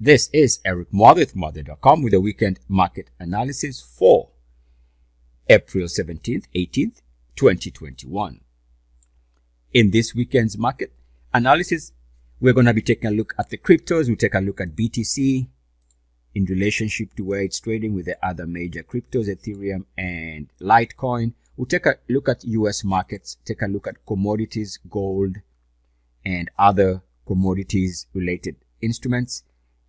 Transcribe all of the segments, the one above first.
This is Eric Mother with Mother.com with a weekend market analysis for April 17th, 18th, 2021. In this weekend's market analysis, we're going to be taking a look at the cryptos. We'll take a look at BTC in relationship to where it's trading with the other major cryptos, Ethereum and Litecoin. We'll take a look at US markets, take a look at commodities, gold, and other commodities related instruments.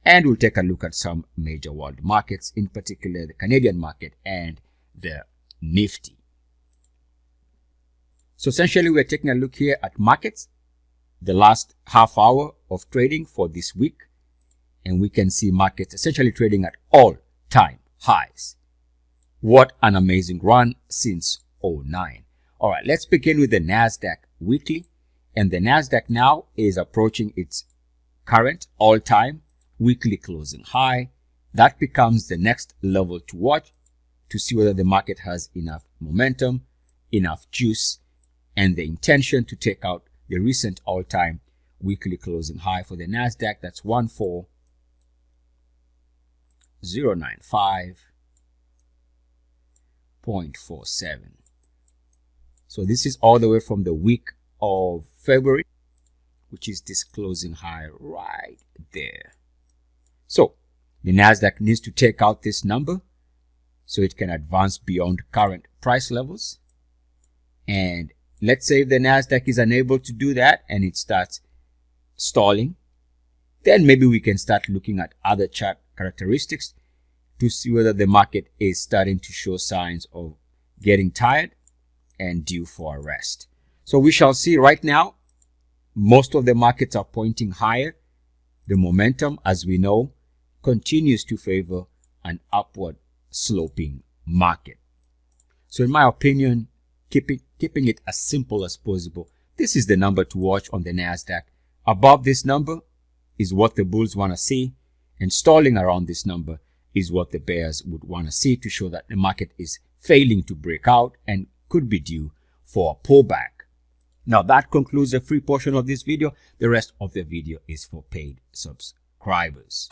And we'll take a look at some major world markets, in particular the Canadian market and the Nifty. So essentially, we're taking a look here at markets, the last half hour of trading for this week. And we can see markets essentially trading at all-time highs. What an amazing run since 2009. All right, let's begin with the NASDAQ weekly. And the NASDAQ now is approaching its current all-time weekly closing high. That becomes the next level to watch to see whether the market has enough momentum, enough juice, and the intention to take out the recent all-time weekly closing high for the NASDAQ. That's 14095.47. So this is all the way from the week of February, which is this closing high right there. So the NASDAQ needs to take out this number so it can advance beyond current price levels. And let's say if the NASDAQ is unable to do that and it starts stalling, then maybe we can start looking at other chart characteristics to see whether the market is starting to show signs of getting tired and due for a rest. So we shall see. Right now, most of the markets are pointing higher. The momentum, as we know, continues to favor an upward sloping market. So in my opinion, keeping it as simple as possible, this is the number to watch on the NASDAQ. Above this number is what the bulls want to see, and stalling around this number is what the bears would want to see to show that the market is failing to break out and could be due for a pullback. Now that concludes the free portion of this video. The rest of the video is for paid subscribers.